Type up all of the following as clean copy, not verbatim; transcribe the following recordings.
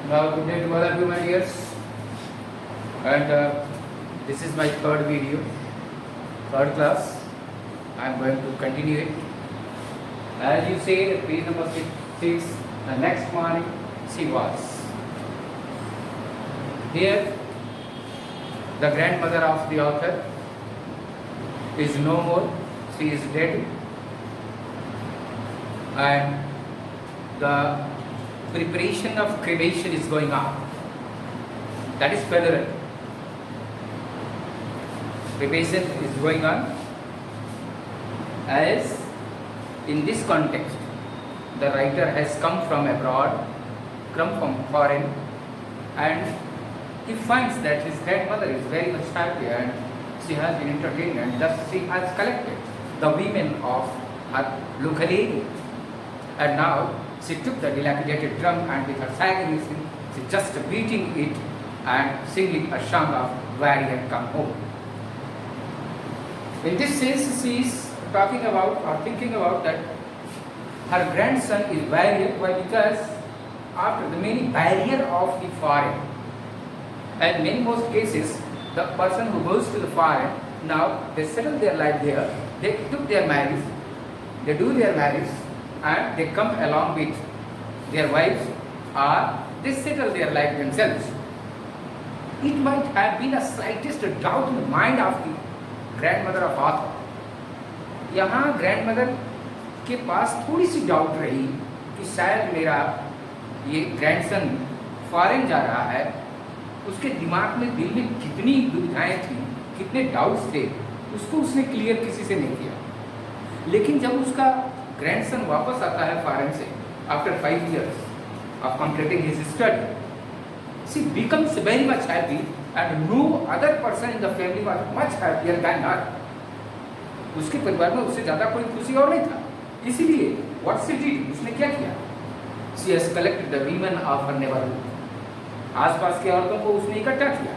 Now, good day to all of you, my dears. And this is my third video, third class. I am going to continue it. As you say, at page number 6, the next morning she was. Here, the grandmother of the author is no more. She is dead. And the preparation of cremation is going on. That is federal. Preparation is going on. As in this context, the writer has come from abroad, come from foreign, and he finds that his grandmother is very much happy and she has been entertained, and thus she has collected the women of her local area. And now she took the dilapidated drum and with her sagging she just beating it and singing a song of Warrior Come Home. In this sense, she is talking about or thinking about that her grandson is warrior. Why? Because after the many barrier of the foreign, and in most cases, the person who goes to the foreign, now they settle their life there, they took their marriage, they do their marriage, and they come along with their wives, or they settle their life themselves. It might have been a slightest doubt in the mind of the grandmother of author. यहाँ grandmother के पास थोड़ी सी doubt रही कि शायद मेरा ये grandson foreign जा रहा है. उसके दिमाग में, दिल में कितनी दुविधाएं थी, कितने डाउट्स थे, उसको उसने क्लियर किसी से नहीं किया. लेकिन जब उसका ग्रैंडसन वापस आता है फॉरेन से after 5 years of completing his study, she becomes very much happy and no other person in the family was much happier than her. उसके परिवार में उससे ज़्यादा कोई खुशी और नहीं था. इसीलिए what she did, उसने क्या किया? She has collected the women of her neighborhood. आसपास की औरतों को उसने इकट्ठा किया.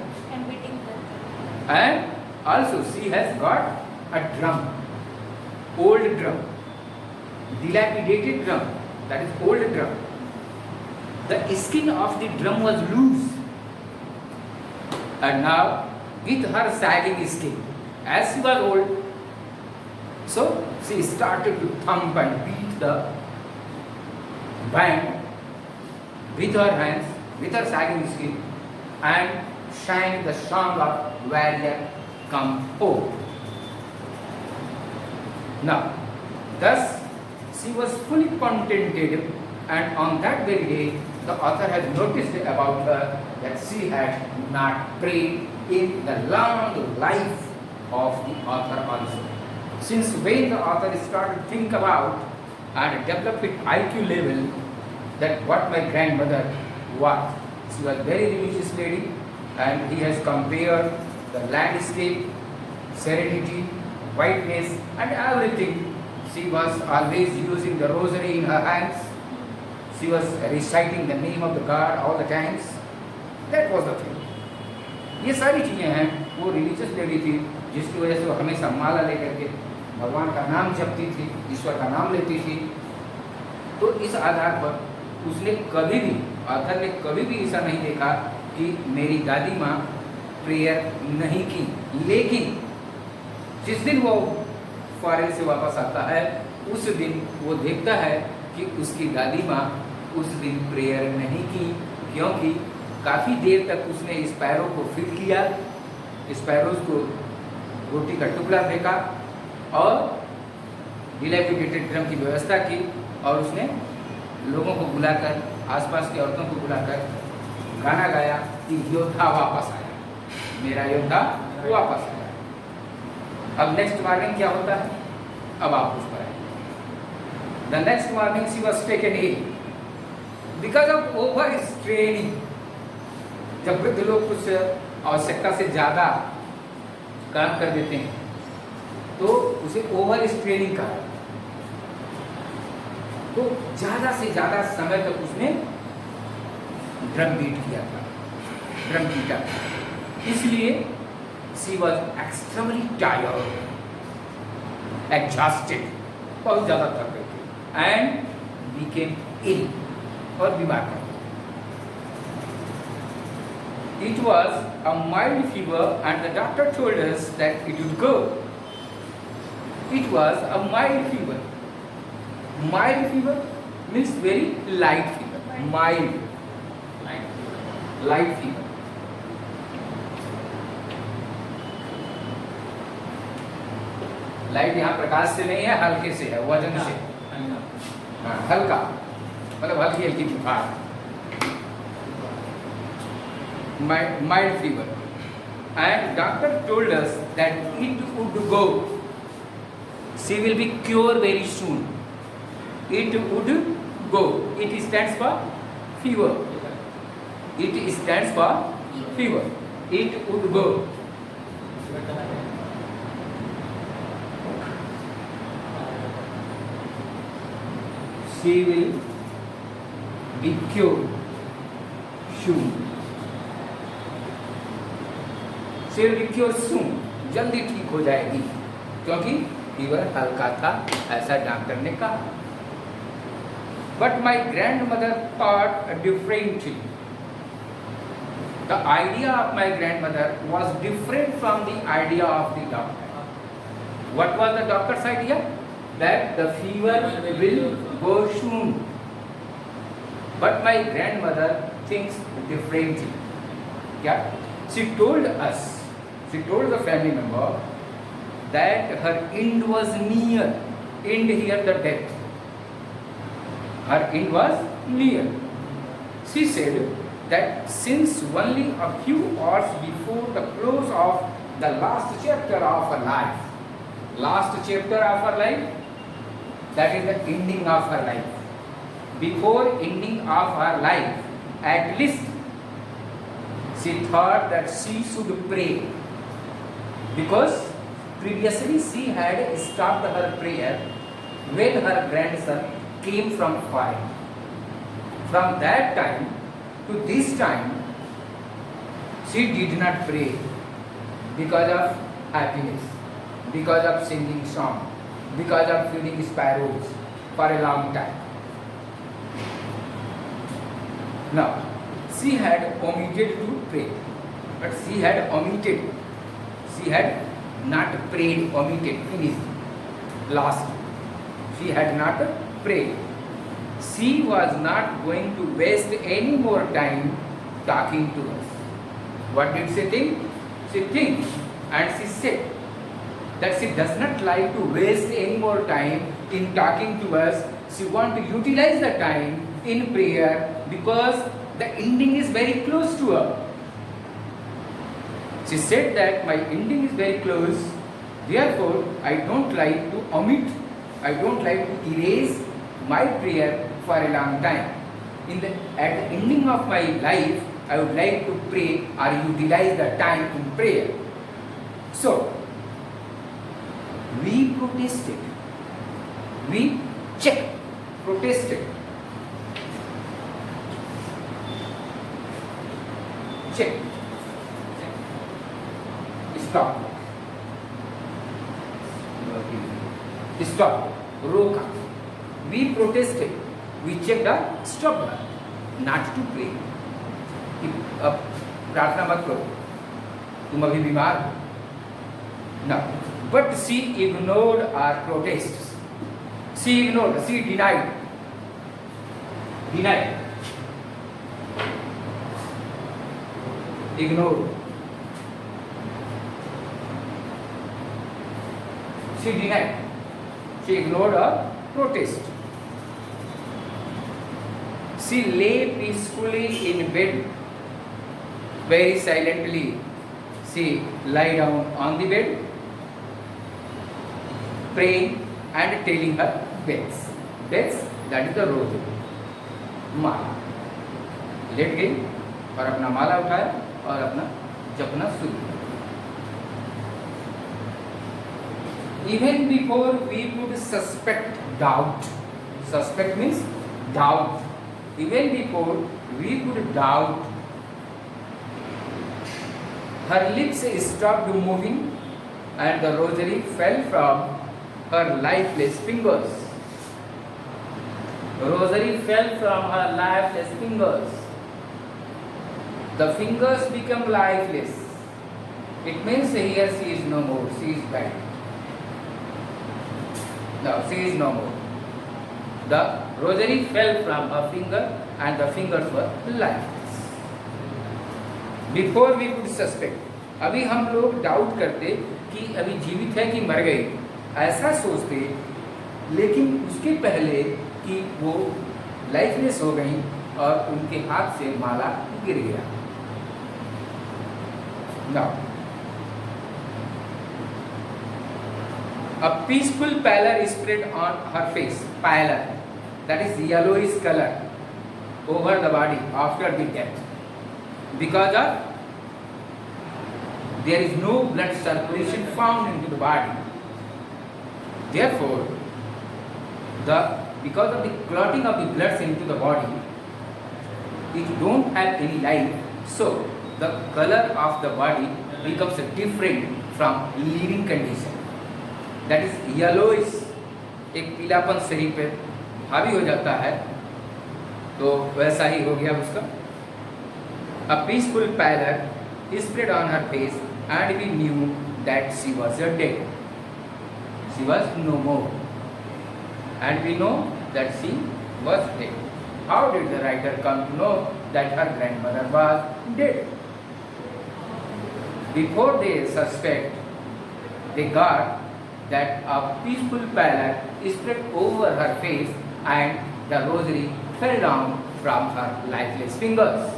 And also she has got a drum, old drum, dilapidated drum, that is old drum. The skin of the drum was loose, and now with her sagging skin, as she was old, so she started to thump and beat the band with her hands, with her sagging skin, and sang the song of Warrior Come Home. Now, thus she was fully contented, and on that very day, the author has noticed about her that she had not prayed in the long life of the author also. Since when the author started to think about and develop it IQ level, that what my grandmother was. She was very religious lady, and he has compared the landscape, serenity, whiteness, and everything. She was always using the rosary in her hands. She was reciting the name of the God all the times. That was the thing. ये सारी चीज़ें हैं. वो religious lady थी जिसकी वजह से वो हमेशा माला लेकर के भगवान का नाम जपती थी, ईश्वर का नाम लेती थी. तो इस आधार पर उसने कभी भी, ऑथर ने कभी भी ऐसा नहीं देखा कि मेरी दादी माँ प्रेयर नहीं की. लेकिन जिस दिन वो फॉरेन से वापस आता है, उस दिन वो देखता है कि उसकी दादी माँ उस दिन प्रेयर नहीं की, क्योंकि काफ़ी देर तक उसने स्पैरो को फीड किया, स्पैरोज को रोटी का टुकड़ा फेंका और डिलैपिडेटेड ड्रम की व्यवस्था की, और उसने लोगों को बुलाकर, आसपास की औरतों को बुलाकर गाना गाया कि योद्धा वापस आया, मेरा योद्धा वापस आया. अब नेक्स्ट मॉर्निंग क्या होता है, अब आप उस पर आए. The next morning she was taken ill because of over straining. जब वृद्ध लोग कुछ आवश्यकता से ज़्यादा काम कर देते हैं तो उसे ओवर स्ट्रेनिंग कहा. तो ज़्यादा से ज़्यादा समय तक उसने ड्रम बीट किया था, ड्रम पीटा था. इसलिए she was extremely tired, exhausted, बहुत ज़्यादा थक गई थी, and became ill, और बीमार पड़ गई. It was a mild fever and the doctor told us that it would go. It was a mild fever. Mild fever means very light fever. Mild. Light fever. Light यहाँ प्रकाश से नहीं है, हल्के से है, वजन से। हाँ, हल्का मतलब हल्की हल्की बुखार, mild fever, and doctor told us that it would go. She will be cured very soon. It would go. It stands for fever. It stands for fever. It would go. She will be cured soon. She will be cured soon. जल्दी ठीक हो जाएगी, क्योंकि fever हल्का था, ऐसा doctor ने कहा। But my grandmother thought differently. The idea of my grandmother was different from the idea of the doctor. What was the doctor's idea? That the fever will go soon. But my grandmother thinks differently. Yeah? She told us, she told the family member that her end was near. End here the death. Her end was near. She said that since only a few hours before the close of the last chapter of her life, last chapter of her life, that is the ending of her life. Before ending of her life, at least she thought that she should pray, because previously she had stopped her prayer when her grandson came from fire. From that time to this time, she did not pray because of happiness, because of singing song, because of feeding sparrows for a long time. Now, she had omitted to pray, but she had omitted. She had not prayed, omitted, finished, lost. She had not prayed. She was not going to waste any more time talking to us. What did she think? She thinks and she said that she does not like to waste any more time in talking to us. She wants to utilize the time in prayer because the ending is very close to her. She said that my ending is very close, therefore I don't like to omit, I don't like to erase my prayer for a long time. At the ending of my life, I would like to pray or utilize the time in prayer. So, we protested, we checked, protested, checked, stop, stop, रोका. We protested, we checked her, stopped her, not to pray. अब प्रार्थना मत करो, तुम अभी बीमार हो. No, but she ignored our protests. She ignored, she denied. Denied. Ignored. She denied. She ignored our protest. She lay peacefully in bed, very silently. She lay down on the bed, praying and telling her beads. Beads, that is the rosary. माला लेट गई और अपना माला उठाया और अपना जपना शुरू किया. Even before we could suspect doubt, suspect means doubt. Even before we could doubt, her lips stopped moving and the rosary fell from her lifeless fingers. The rosary fell from her lifeless fingers. the fingers become lifeless. It means he or she is no more. She is dead. No, she is no more. The rosary fell from her finger and the fingers were lifeless. Before we could suspect, अभी हम लोग doubt करते कि अभी जीवित है कि मर गई, ऐसा सोचते, लेकिन उसके पहले कि वो लाइफलेस हो गई और उनके हाथ से माला गिर गया. Now, a peaceful pallor is spread on her face. Pallor, that is yellowish color over the body after the death, because of there is no blood circulation found into the body. Therefore, because of the clotting of the blood into the body, it don't have any life, so the color of the body becomes different from living condition. That is yellowish, एक पीलापन शरीर पे हावी हो जाता है, तो वैसा ही हो गया उसका. A peaceful pallor spread on her face and we knew that she was dead. She was no more. And we know that she was dead. How did the writer come to know that her grandmother was dead? Before they suspect, they got that a peaceful pallor spread over her face and the rosary fell down from her lifeless fingers.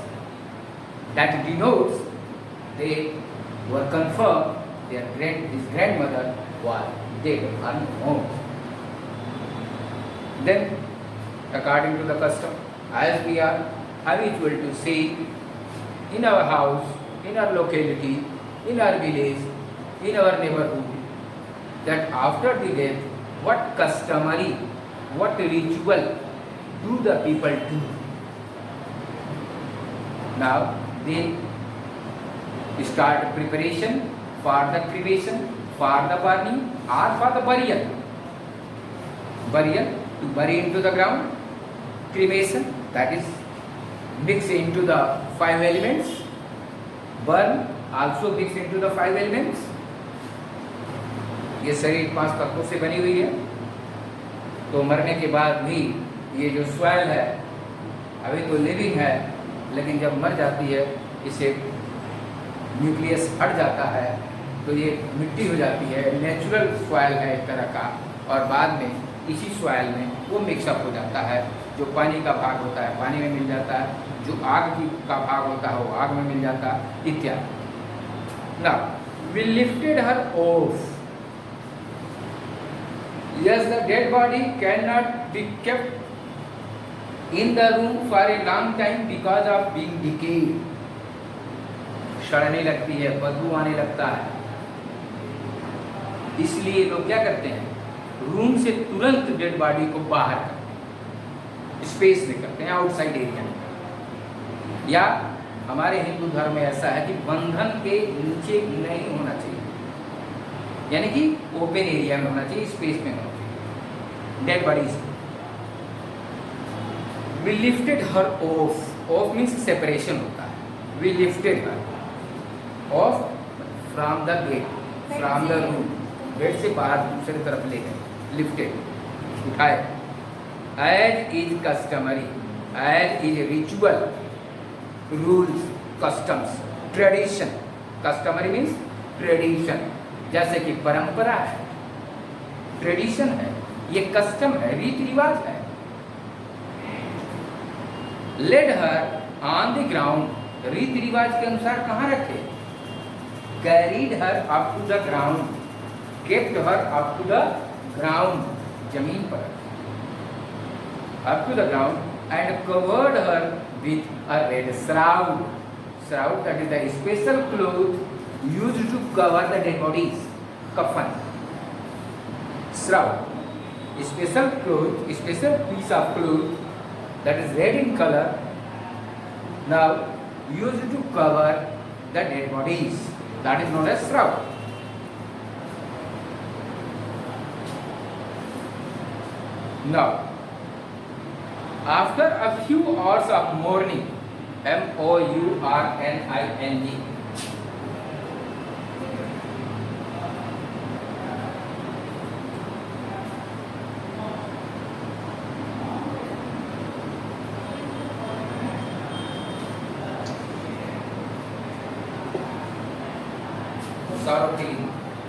That denotes they were confirmed his grandmother was dead or no. Then, according to the custom, as we are habitual to say in our house, in our locality, in our village, in our neighborhood, that after the death, what customary, what ritual do the people do? Now, they start preparation for the cremation, for the burning, or for the burial. Burial, to bury into the ground. Cremation, that is mix into the 5 elements. Burn, also mix into the 5 elements. ये शरीर 5 तत्वों से बनी हुई है, तो मरने के बाद भी ये जो सॉइल है अभी तो लिविंग है, लेकिन जब मर जाती है इसे न्यूक्लियस हट जाता है तो ये मिट्टी हो जाती है. नेचुरल सॉइल है एक तरह का, और बाद में इसी सॉइल में वो मिक्सअप हो जाता है. जो पानी का भाग होता है पानी में मिल जाता है, जो आग का भाग होता है वो आग में मिल जाता है, इत्यादि. Now we lifted her off. Yes, the dead body cannot be kept in the room for a long time because of being decayed. सड़ने लगती है, बदबू आने लगता है. इसलिए लोग क्या करते हैं, रूम से तुरंत डेड बॉडी को बाहर करते हैं, स्पेस में करते हैं, आउटसाइड एरिया में. या हमारे हिंदू धर्म में ऐसा है कि बंधन के नीचे नहीं होना चाहिए, यानी कि ओपन एरिया में होना चाहिए, स्पेस में होना चाहिए. Dead bodies. We lifted her off. Off means separation होता है. We lifted her off from the gate, from the room. Gate से बाहर दूसरी तरफ ले गए, लिफ्टेड, उठाए. As is customary, as is ritual, rules, customs, tradition. Customary means tradition, जैसे कि परंपरा है, ट्रेडिशन है, ये कस्टम है, रीति रिवाज है. Laid her on the ground. रीति रिवाज के अनुसार कहाँ रखे? Carried her up to the ground, kept her up to the ground, जमीन पर, up to the ground, and covered her with a red shroud. Shroud, that is the special cloth used to cover the dead bodies. Kafan, shroud, special cloth, special piece of cloth that is red in color, now used to cover the dead bodies, that is known as shroud. Now, after a few hours of mourning, Mourning. Sorrow feeling.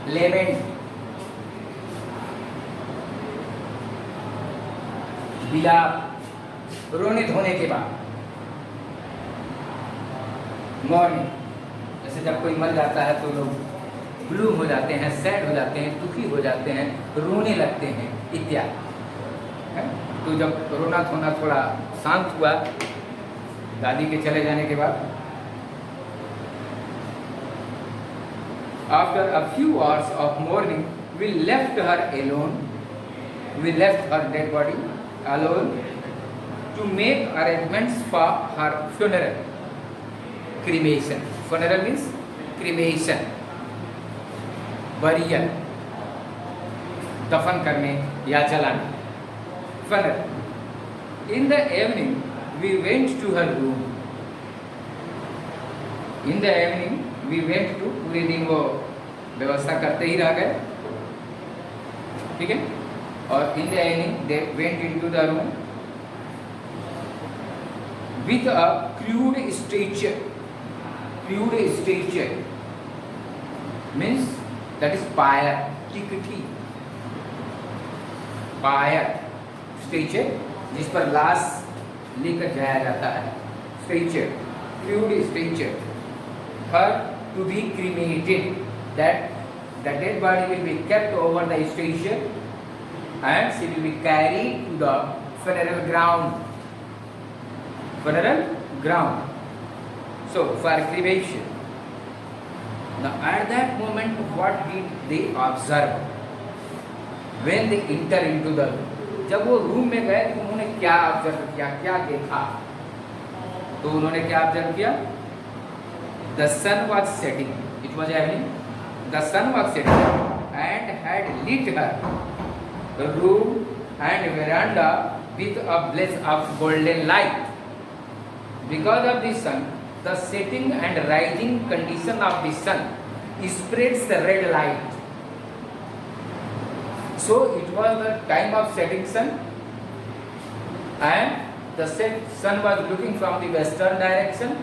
Lament. विलाप, रोने धोने के बाद। Morning, जैसे जब कोई मर जाता है तो लोग ब्लू हो जाते हैं, सैड हो जाते हैं, दुखी हो जाते हैं, रोने लगते हैं इत्यादि। तो जब रोना धोना थोड़ा शांत हुआ दादी के चले जाने के बाद, after a few hours of mourning, we left her alone. We left her dead body alone to make arrangements for her funeral. Cremation. Funeral means cremation. Burial. दफन करने या जलाने. Funeral. In the evening, we went to her room. In the evening, we went to, पूरे दिन वो व्यवस्था करते ही रह गए, ठीक है। और in the evening they went into the room with a crude stature. Crude stature means that is pyre, टिकठी, pyre, stature जिस पर लाश लेकर जाया जाता है, stature, crude stature, her to be cremated, that the dead body will be kept over the station and she will be carried to the funeral ground. Funeral ground. So for cremation. Now at that moment, what did they observe when they enter into the room? जब वो room में गए तो उन्होंने क्या observe किया, क्या देखा? तो उन्होंने क्या ऑब्जर्व किया? The sun was setting. It was evening. The sun was setting and had lit her room and veranda with a blaze of golden light. Because of the sun, the setting and rising condition of the sun spreads the red light. So it was the time of setting sun, and the sun was looking from the western direction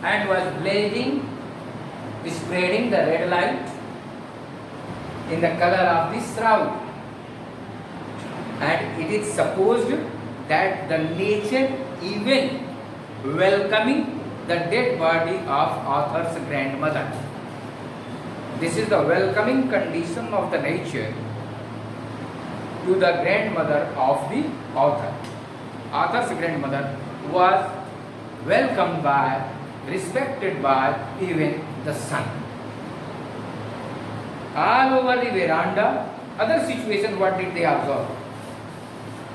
and was blazing, spreading the red light in the color of the shroud. And it is supposed that the nature even welcoming the dead body of author's grandmother. This is the welcoming condition of the nature to the grandmother of the author. Author's grandmother was welcomed by, respected by even the sun. All over the veranda, other situation, what did they observe?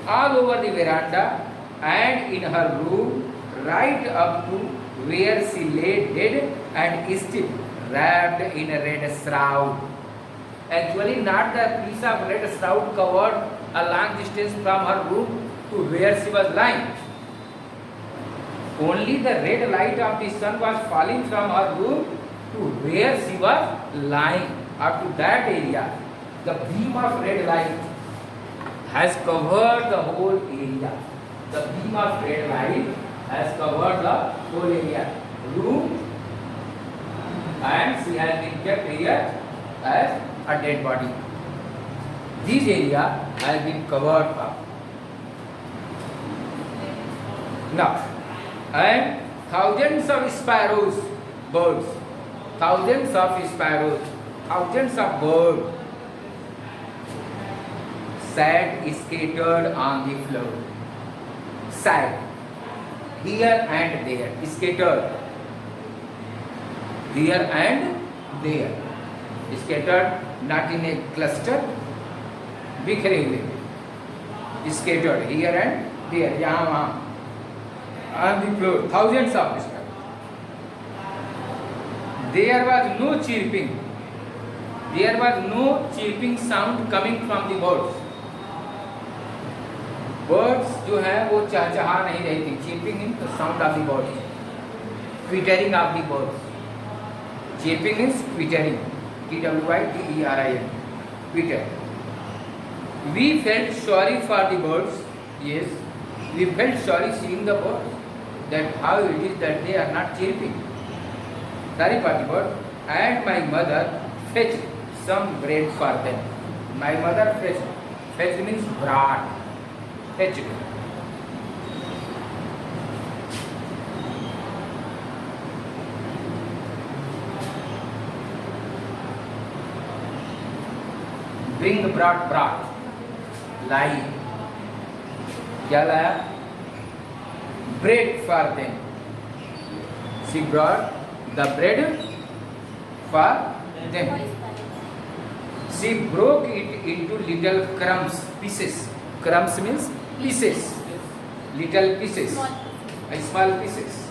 All over the veranda and in her room, right up to where she lay dead and still wrapped in a red shroud. Actually, not the piece of red shroud covered a long distance from her room to where she was lying. Only the red light of the sun was falling from her room to where she was lying. Up to that area, the beam of red light has covered the whole area. The beam of red light has covered the whole area, room, and she has been kept here as a dead body. This area has been covered up. Now, and thousands of sparrows, birds, thousands of sparrows, thousands of birds sat scattered on the floor. Sat here and there, scattered here and there, scattered not in a cluster, बिखरे हुए, scattered here and there, यहाँ वहाँ, on the floor, thousands of sparrows. There was no chirping. There was no chirping sound coming from the birds. Birds जो है वो चहचहा नहीं रही थी. Chirping in the sound of the birds. twittering of the birds. Chirping is twittering. Twitterin. Twitter. We felt sorry for the birds. Yes, we felt sorry seeing the birds. That how it is that they are not chirping. Sorry for the bird. And my mother fetched some bread for them. My mother fetched. Fetched means brought. Fetched. Bring brought. लाई. क्या लाया? Bread for them. She brought the bread for them. She broke it into little crumbs, pieces. Crumbs means pieces. Little pieces. Small pieces.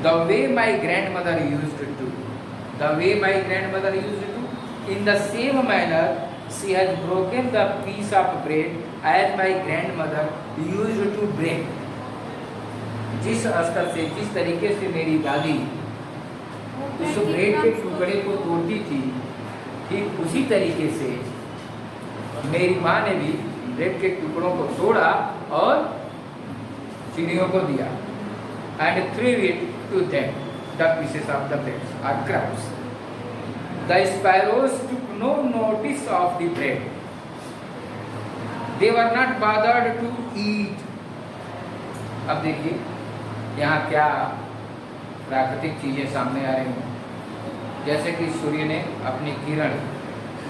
The way my grandmother used to. The way my grandmother used to. In the same manner, she has broken the piece of bread as my grandmother used to break. जिस स्तर से, जिस तरीके से मेरी दादी उस bread के टुकड़े को तोड़ती थी, ठीक उसी तरीके से मेरी माँ ने भी ब्रेड के टुकड़ों को तोड़ा और चिड़ियों को दिया. And threw it to them, the pieces of the bread or crumbs. The sparrows took no notice of the bread. They were not bothered to eat. अब देखिए यहाँ क्या प्राकृतिक चीज़ें सामने आ रही हैं. जैसे कि सूर्य ने अपनी किरण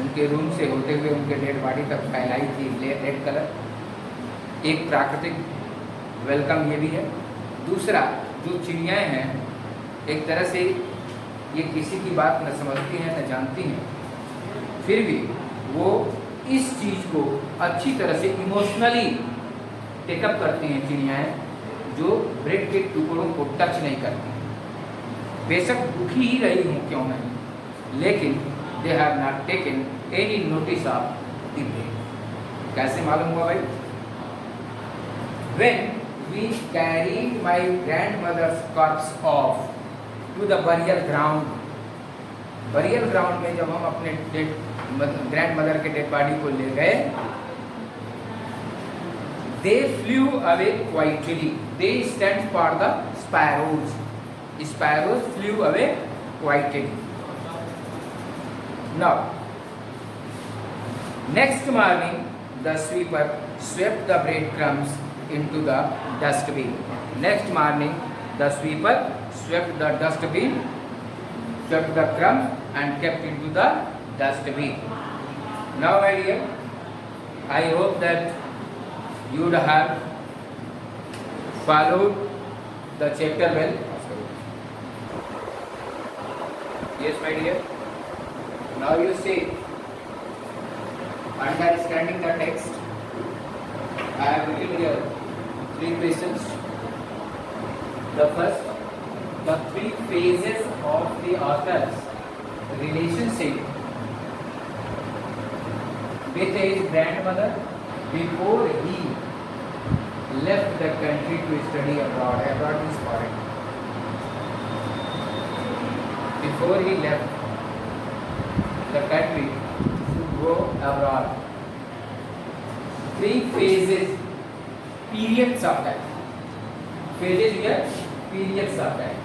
उनके रूम से होते हुए उनके डेड बॉडी तक फैलाई थी, रेड कलर. एक प्राकृतिक वेलकम ये भी है. दूसरा, जो चिड़ियाँ हैं एक तरह से ये किसी की बात न समझती हैं न जानती हैं, फिर भी वो इस चीज़ को अच्छी तरह से इमोशनली टेकअप करती हैं चिड़ियाँ, जो ब्रेड के टुकड़ों को टच नहीं करती. बेशक दुखी ही रही हूँ क्यों नहीं, लेकिन they have not taken any notice of the bread. कैसे मालूम हुआ भाई? When we carried my grandmother's corpse off to the burial ground. Burial ground में जब हम अपने ग्रैंड मदर के डेड बॉडी को ले गए, they flew away quietly. They stand for the sparrows. Sparrows flew away quietly. Now, next morning, the sweeper swept the breadcrumbs into the dustbin. Next morning, the sweeper swept the dustbin, swept the crumbs and kept into the dustbin. Now, my dear, I hope that you would have followed the chapter well. Yes, my dear. Now you see, understanding the text, I have written here 3 questions. The first, the 3 phases of the author's relationship with his grandmother before he left the country to study abroad. Abroad is foreign. Before he left the country to go abroad. 3 phases, periods of that. Phases here, periods of that.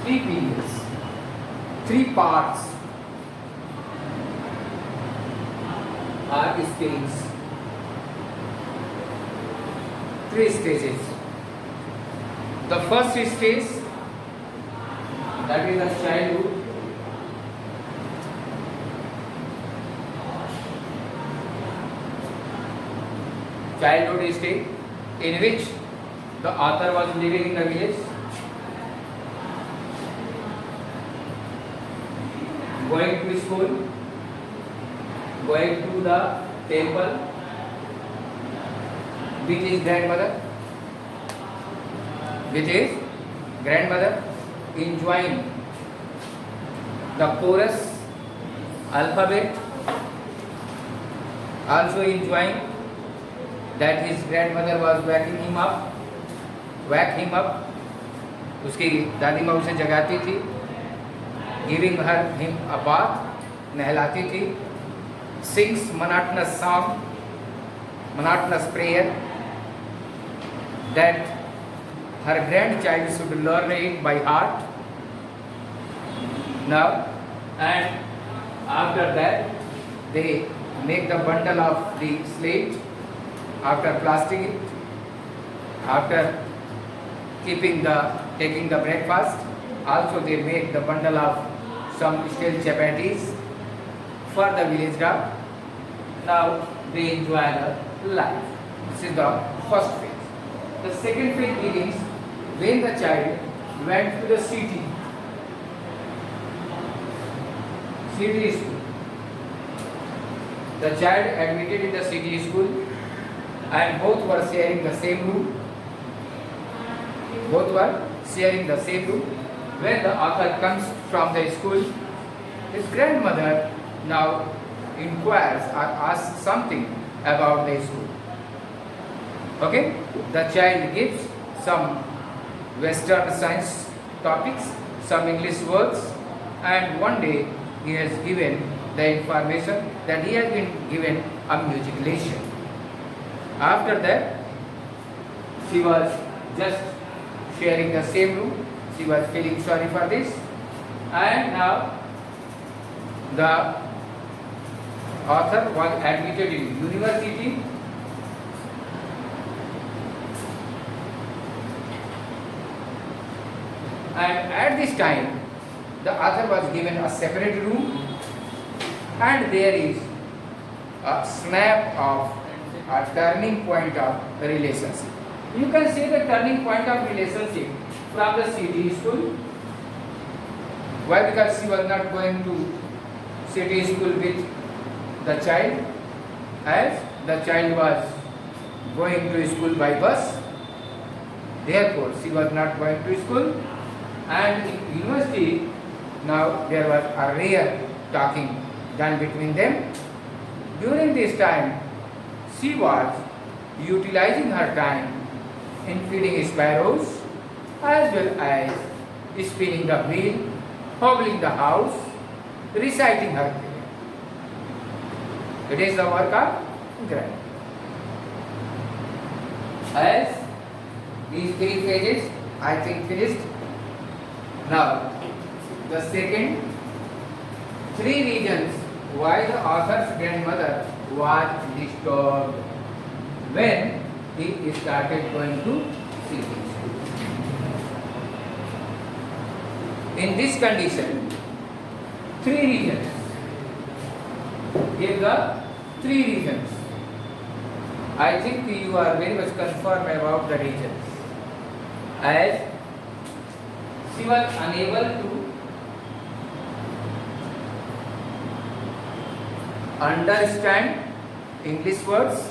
3 periods, 3 parts are stages. 3 stages. The first stage, that is the childhood. Childhood stage, in which the author was living in the village, going to school, going to the temple with his grandmother, enjoying the chorus alphabet, also enjoying that his grandmother was backing him up wake him up. उसकी दादी माँ उसे जगाती थी, giving him a bath, नहलाती थी, sings monotonous song, monotonous prayer that her grandchild should learn it by heart. Now, and after that, they make the bundle of the slate, after plastic it, after taking the breakfast, also they make the bundle of some stale chapatis for the village dog. Now they enjoy the life. This is the first phase. The second phase begins when the child went to the city school. The child admitted in the city school and both were sharing the same room. When the author comes from the school, his grandmother now inquires or asks something about the school. Okay? The child gives some Western science topics, some English words, and one day he has given the information that he has been given a music lesson. After that, she was just sharing the same room. She was feeling sorry for this, and now the author was admitted in university. And at this time, the author was given a separate room, and there is a snap of a turning point of the relationship. You can say the turning point of relationship from the city school. Why? Because she was not going to city school with the child, as the child was going to school by bus. Therefore, she was not going to school. And in university, now there was a rare talking done between them. During this time, she was utilizing her time in feeding sparrows as well as spinning the wheel, hobbling the house, reciting her prayer. It is the work of grandmother. As these three phases, I think, finished. Now, the second, three reasons why the author's grandmother was disturbed when he started going to city school. In this condition, three reasons. Here the three reasons. I think you are very much confirmed about the reasons. As she was unable to understand English words,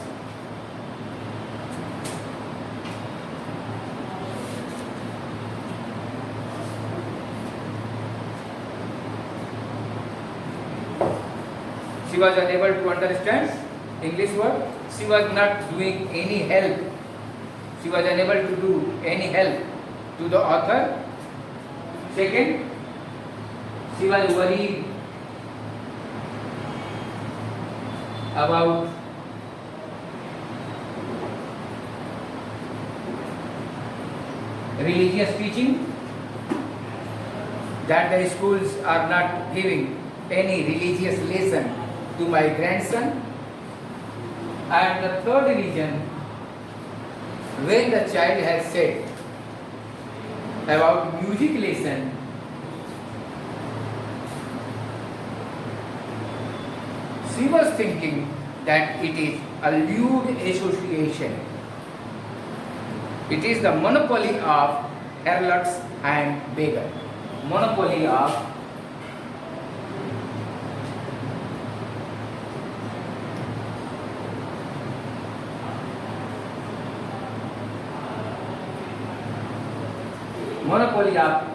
she was unable to understand English word. She was not doing any help. She was unable to do any help to the author. Second, she was worried about religious teaching, that the schools are not giving any religious lesson to my grandson. And the third reason, when the child has said about music lesson, she was thinking that it is a lewd association. It is the monopoly of harlots and beggars. Monopoly of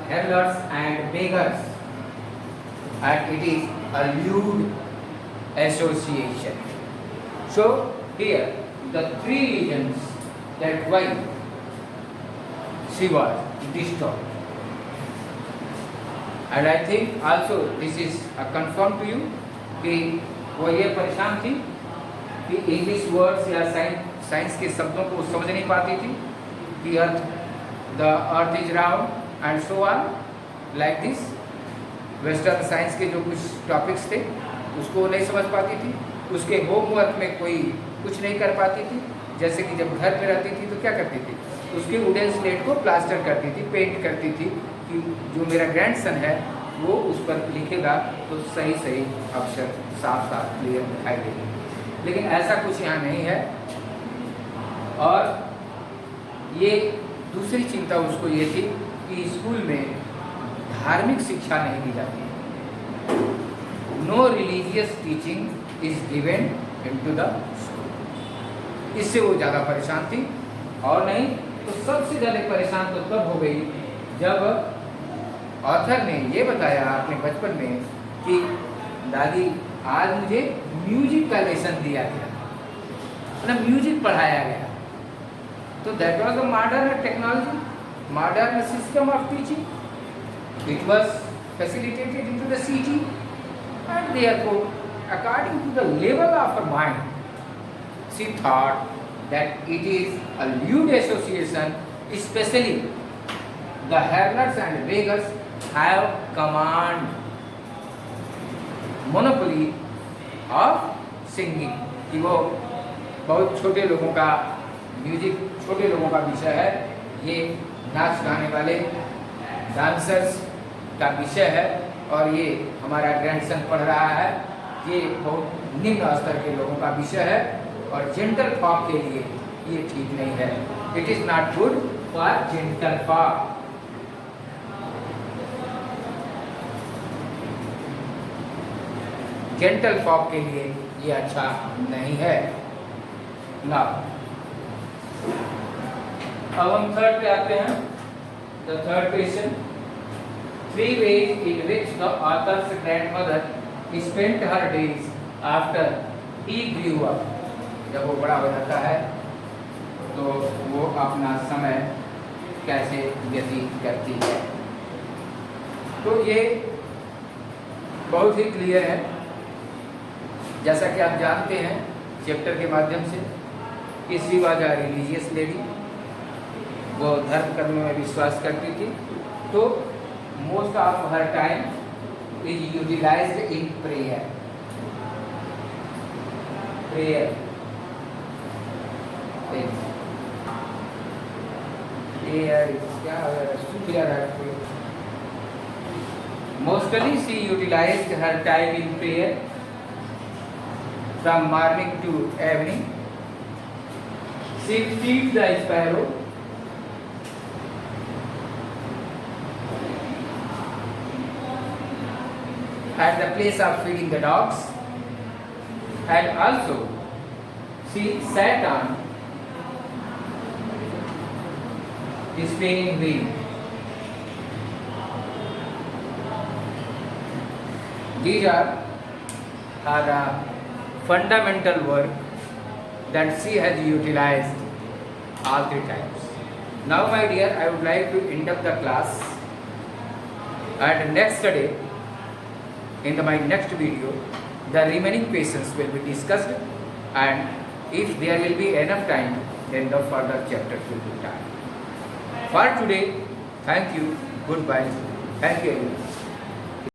harlots and beggars, and it is a lewd association. So here the three reasons that why she was disturbed. And I think also this is a confirm to you कि वो ये परेशान थी कि English words या science के शब्दों को समझ नहीं पाती थी कि the earth is round and so on like this. Western science के जो कुछ टॉपिक्स थे उसको नहीं समझ पाती थी, उसके होमवर्क में कोई कुछ नहीं कर पाती थी। जैसे कि जब घर पे रहती थी तो क्या करती थी, उसके वुडन स्लेट को प्लास्टर करती थी, पेंट करती थी कि जो मेरा ग्रैंडसन है वो उस पर लिखेगा तो सही सही अक्षर साफ साफ क्लियर दिखाई देंगे। लेकिन ऐसा कुछ यहाँ नहीं है। और ये दूसरी चिंता उसको ये थी कि स्कूल में धार्मिक शिक्षा नहीं दी जाती, no religious teaching is given into the school. इससे वो ज़्यादा परेशान थी। और नहीं तो सबसे ज़्यादा परेशान तो तब हो गई जब ऑथर ने ये बताया अपने बचपन में कि दादी आज मुझे म्यूजिक का लेसन दिया गया, मतलब म्यूजिक पढ़ाया गया। तो that was the modern technology, modern system of teaching. It was facilitated into the city and therefore according to the level of her mind she thought that it is a lewd association, especially the Harlots and Vegas have command monopoly of singing। कि वो बहुत छोटे लोगों का music, छोटे लोगों का विषय है, ये नाच गाने वाले डांसर्स का विषय है और ये हमारा ग्रैंडसन पढ़ रहा है, ये बहुत निम्न स्तर के लोगों का विषय है और जेंटल फॉक के लिए ये ठीक नहीं है। It is not good for gentle folk. Gentle folk के लिए ये अच्छा नहीं है ना। अब हम थर्ड पे आते हैं। The third question, 3 ways in which the author's grandmother spent her days after he grew up। जब वो बड़ा हो जाता है तो वो अपना समय कैसे व्यतीत करती है। तो ये बहुत ही क्लियर है, जैसा कि आप जानते हैं चैप्टर के माध्यम से कि she was a religious lady, वो धर्म कर्म में विश्वास करती थी। तो most of her time is utilized in prayer. क्या सूख जा रहा है। Mostly she utilized her time in prayer from morning to evening. She feeds the sparrow, at the place of feeding the dogs, and also she sat on the spinning wheel. These are fundamental work that she has utilized all the times. Now my dear, I would like to end up the class, and next day in my next video the remaining questions will be discussed, and if there will be enough time then the further chapters will be done. For today, thank you, goodbye, thank you everyone.